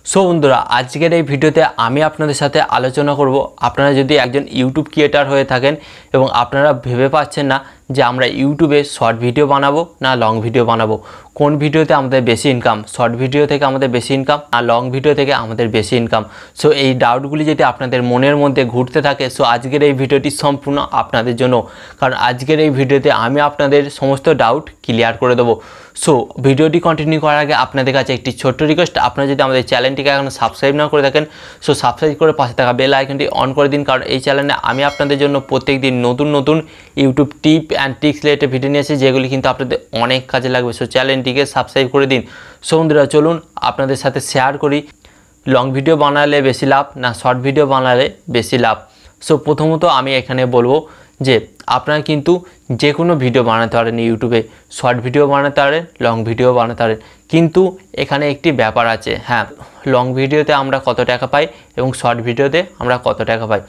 So বন্ধুরা আজকের এই ভিডিওতে আমি আপনাদের সাথে আলোচনা করব আপনারা যদি একজন ইউটিউব ক্রিয়েটর হয়ে থাকেন এবং আপনারা ভেবে পাচ্ছেন না যে আমরা ইউটিউবে শর্ট ভিডিও বানাবো না লং ভিডিও বানাবো, কোন ভিডিওতে আমাদের বেশি ইনকাম, শর্ট ভিডিও থেকে আমাদের বেশি ইনকাম না লং ভিডিও থেকে আমাদের বেশি ইনকাম। সো এই ডাউটগুলি যদি আপনাদের মনের মধ্যে ঘুরতে থাকে, সো আজকের এই ভিডিওটি সম্পূর্ণ আপনাদের জন্য, কারণ আজকের এই ভিডিওতে আমি আপনাদের সমস্ত ডাউট ক্লিয়ার করে দেবো। সো ভিডিওটি কন্টিনিউ করার আগে আপনাদের কাছে একটি ছোট্ট রিকোয়েস্ট, আপনারা যদি আমাদের চ্যানেলটিকে এখনও সাবস্ক্রাইব না করে থাকেন সো সাবস্ক্রাইব করে পাশে থাকা বেল আইকনটি অন করে দিন, কারণ এই চ্যানেলে আমি আপনাদের জন্য প্রত্যেক দিন নতুন নতুন YouTube tip and tricks related video নিয়ে আসি, যেগুলি কিন্তু আপনাদের অনেক কাজে লাগবে। সো চ্যানেলটিকে সাবস্ক্রাইব করে দিন। সো বন্ধুরা চলুন আপনাদের সাথে শেয়ার করি লং ভিডিও বানালে বেশি লাভ না শর্ট ভিডিও বানালে বেশি লাভ। সো প্রথমত আমি এখানে বলবো যে আপনারা কিন্তু যে কোনো ভিডিও বানাতে পারেন, ইউটিউবে শর্ট ভিডিও বানাতে পারেন, লং ভিডিও বানাতে পারেন, কিন্তু এখানে একটি ব্যাপার আছে। হ্যাঁ, লং ভিডিওতে আমরা কত টাকা পাই এবং শর্ট ভিডিওতে আমরা কত টাকা পাই।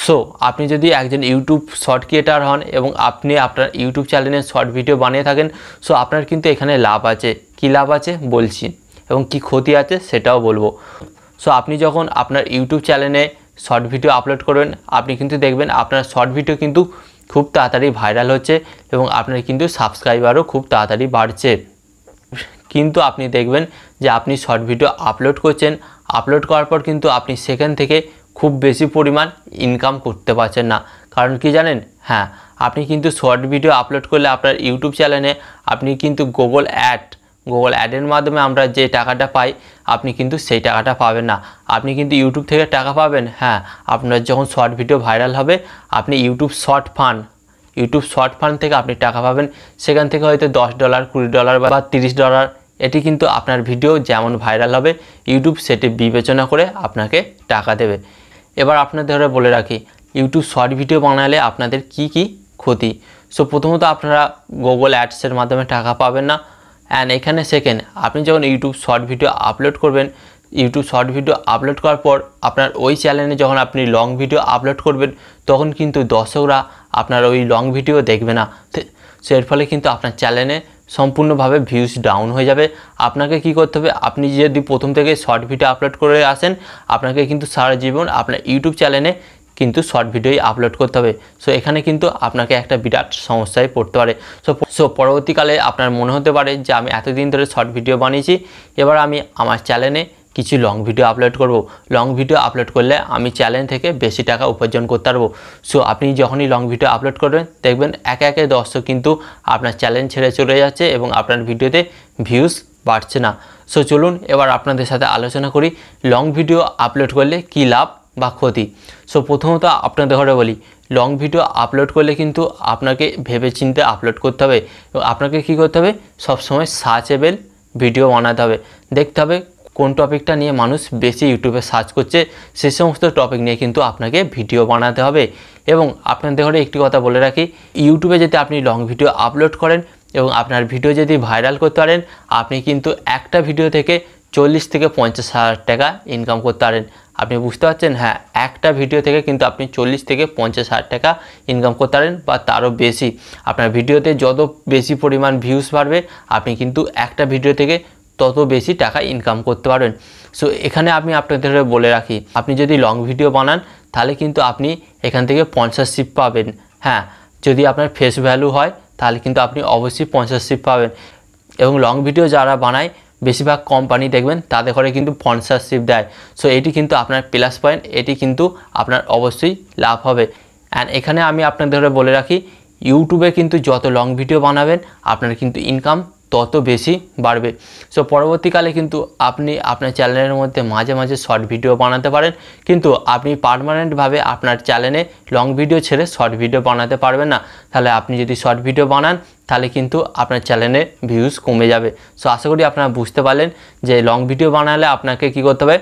সো আপনি যদি একজন ইউটিউব শর্ট ক্রিয়েটার হন এবং আপনি আপনার ইউটিউব চ্যানেলে শর্ট ভিডিও বানিয়ে থাকেন, সো আপনার কিন্তু এখানে লাভ আছে। কী লাভ আছে বলছি এবং কি ক্ষতি আছে সেটাও বলবো। সো আপনি যখন আপনার ইউটিউব চ্যানেলে শর্ট ভিডিও আপলোড করবেন, আপনি কিন্তু দেখবেন আপনার শর্ট ভিডিও কিন্তু খুব তাড়াতাড়ি ভাইরাল হচ্ছে এবং আপনার কিন্তু সাবস্ক্রাইবারও খুব তাড়াতাড়ি বাড়ছে। কিন্তু আপনি দেখবেন যে আপনি শর্ট ভিডিও আপলোড করছেন, আপলোড করার পর কিন্তু আপনি সেখান থেকে খুব বেশি পরিমাণ ইনকাম করতে পারছেন না। কারণ কি জানেন? হ্যাঁ, আপনি কিন্তু শর্ট ভিডিও আপলোড করলে আপনার ইউটিউব চ্যানেলে আপনি কিন্তু গুগল অ্যাডের মাধ্যমে আমরা যে টাকাটা পাই, আপনি কিন্তু সেই টাকাটা পাবেন না। আপনি কিন্তু ইউটিউব থেকে টাকা পাবেন, হ্যাঁ, আপনার যখন শর্ট ভিডিও ভাইরাল হবে আপনি ইউটিউব শর্ট ফান্ড থেকে আপনি টাকা পাবেন। সেখান থেকে হয়তো $10, $20 বা $30, এটি কিন্তু আপনার ভিডিও যেমন ভাইরাল হবে ইউটিউব সেটি বিবেচনা করে আপনাকে টাকা দেবে। এবার আপনাদের বলে রাখি ইউটিউব শর্ট ভিডিও বানালে আপনাদের কি কি ক্ষতি। সো প্রথমত আপনারা গুগল অ্যাডসের মাধ্যমে টাকা পাবেন না। অ্যান্ড এখানে সেকেন্ড, আপনি যখন ইউটিউব শর্ট ভিডিও আপলোড করবেন, ইউটিউব শর্ট ভিডিও আপলোড করার পর আপনার ওই চ্যানেলে যখন আপনি লং ভিডিও আপলোড করবেন, তখন কিন্তু দর্শকরা আপনার ওই লং ভিডিও দেখবে না। সো এর ফলে কিন্তু আপনার চ্যানেলে সম্পূর্ণভাবে ভিউজ ডাউন হয়ে যাবে। আপনাকে কি করতে হবে, আপনি যদি প্রথম থেকে শর্ট ভিডিও আপলোড করে আসেন, আপনাকে কিন্তু সারা জীবন আপনার ইউটিউব চ্যানেলে কিন্তু শর্ট ভিডিওই আপলোড করতে হবে। সো এখানে কিন্তু আপনাকে একটা বিরাট সমস্যায় পড়তে পারে। সো পরবর্তীকালে আপনার মনে হতে পারে যে আমি এতদিন ধরে শর্ট ভিডিও বানিয়েছি, এবার আমি আমার চ্যানেলে কিছু লং ভিডিও আপলোড করব। লং ভিডিও আপলোড করলে আমি চ্যানেল থেকে বেশি টাকা উপার্জন করতে পারবো। সো আপনি যখনই লং ভিডিও আপলোড করবেন দেখবেন একে একে দর্শক কিন্তু আপনার চ্যানেল ছেড়ে চলে যাচ্ছে এবং আপনার ভিডিওতে ভিউজ বাড়ছে না। সো চলুন এবার আপনাদের সাথে আলোচনা করি লং ভিডিও আপলোড করলে কী লাভ বা ক্ষতি। সো প্রথমত আপনাদের বলি, লং ভিডিও আপলোড করলে কিন্তু আপনাকে ভেবেচিন্তে আপলোড করতে হবে এবং আপনাকে কী করতে হবে, সবসময় সার্চেবল ভিডিও বানাতে হবে। দেখতে হবে কোন টপিকটা নিয়ে মানুষ বেশি ইউটিউবে সার্চ করছে, সে সমস্ত টপিক নিয়ে কিন্তু আপনাকে ভিডিও বানাতে হবে। এবং আপনাদের একটি কথা বলে রাখি, ইউটিউবে যদি আপনি লং ভিডিও আপলোড করেন এবং আপনার ভিডিও যদি ভাইরাল করতে পারেন, আপনি কিন্তু একটা ভিডিও থেকে 40 থেকে 50 হাজার টাকা ইনকাম করতে পারেন। আপনি বুঝতে পারছেন? হ্যাঁ, একটা ভিডিও থেকে কিন্তু আপনি 40 থেকে 50 হাজার টাকা ইনকাম করতে পারেন বা তারও বেশি। আপনার ভিডিওতে যত বেশি পরিমাণ ভিউজ বাড়বে, আপনি কিন্তু একটা ভিডিও থেকে তত বেশি টাকা ইনকাম করতে পারবেন। সো এখানে আমি আপনাদের বলে রাখি, আপনি যদি লং ভিডিও বানান তাহলে কিন্তু আপনি এখান থেকে স্পন্সরশিপ পাবেন। হ্যাঁ, যদি আপনার ফেস ভ্যালু হয় তাহলে কিন্তু আপনি অবশ্যই স্পন্সরশিপ পাবেন। এবং লং ভিডিও যারা বানায় বেশিরভাগ কোম্পানি দেখবেন তাদের ঘরে কিন্তু স্পন্সরশিপ দেয়। সো এটি কিন্তু আপনার প্লাস পয়েন্ট, এটি কিন্তু আপনার অবশ্যই লাভ হবে। অ্যান্ড এখানে আমি আপনাদের বলে রাখি, ইউটিউবে কিন্তু যত লং ভিডিও বানাবেন আপনার কিন্তু ইনকাম তত বেশি বাড়বে। সো পরবর্তীকালে কিন্তু আপনি আপনার চ্যানেলের মধ্যে মাঝে মাঝে শর্ট ভিডিও বানাতে পারেন, কিন্তু আপনি পার্মানেন্টভাবে আপনার চ্যানেলে লং ভিডিও ছেড়ে শর্ট ভিডিও বানাতে পারবেন না। তাহলে আপনি যদি শর্ট ভিডিও বানান তাহলে কিন্তু আপনার চ্যানেলে ভিউজ কমে যাবে। সো আশা করি আপনারা বুঝতে পারলেন যে লং ভিডিও বানালে আপনাকে কী করতে হবে,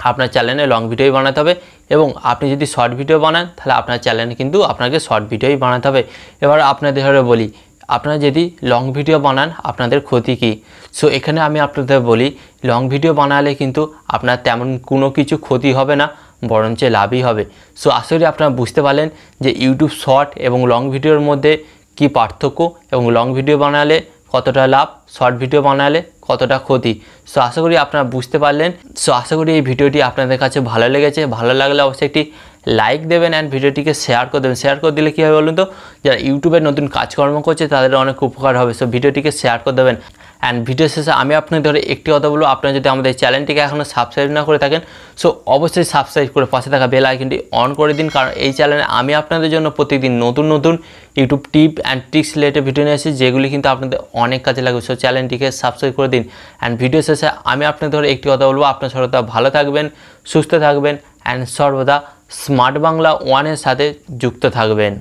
আপনার চ্যানেলে লং ভিডিওই বানাতে হবে এবং আপনি যদি শর্ট ভিডিও বানান তাহলে আপনার চ্যানেলে কিন্তু আপনাকে শর্ট ভিডিওই বানাতে হবে। এবার আপনাদের বলি, আপনারা যদি লং ভিডিও বানান আপনাদের ক্ষতি কী। সো এখানে আমি আপনাদের বলি, লং ভিডিও বানালে কিন্তু আপনার তেমন কোনো কিছু ক্ষতি হবে না, বরঞ্চ লাভই হবে। সো আশা করি আপনারা বুঝতে পারলেন যে ইউটিউব শর্ট এবং লং ভিডিওর মধ্যে কি পার্থক্য এবং লং ভিডিও বানালে কতটা লাভ, শর্ট ভিডিও বানালে কতটা ক্ষতি। সো আশা করি আপনারা বুঝতে পারলেন। সো আশা করি এই ভিডিওটি আপনাদের কাছে ভালো লেগেছে। ভালো লাগলে অবশ্যই একটি লাইক দেবেন অ্যান্ড ভিডিওটিকে শেয়ার করে দেবেন। শেয়ার করে দিলে কী হবে বলুন তো, যারা ইউটিউবের নতুন কাজকর্ম করছে তাদের অনেক উপকার হবে। সো ভিডিওটিকে শেয়ার করে দেবেন। অ্যান্ড ভিডিও শেষে আমি আপনাদের একটি কথা বলবো, আপনারা যদি আমাদের চ্যানেলটিকে এখনও সাবস্ক্রাইব না করে থাকেন সো অবশ্যই সাবস্ক্রাইব করে পাশে থাকা বেল আইকনটি অন করে দিন, কারণ এই চ্যানেলে আমি আপনাদের জন্য প্রতিদিন নতুন নতুন YouTube tip and tricks related video নিয়ে আসি, যেগুলি কিন্তু আপনাদের অনেক কাজে লাগবে। সো চ্যানেলটিকে সাবস্ক্রাইব করে দিন। অ্যান্ড ভিডিও শেষে আমি আপনাদের একটি কথা বলবো, আপনার সর্বদা ভালো থাকবেন, সুস্থ থাকবেন অ্যান্ড সর্বদা স্মার্ট বাংলা 1 এর সাথে যুক্ত থাকবেন।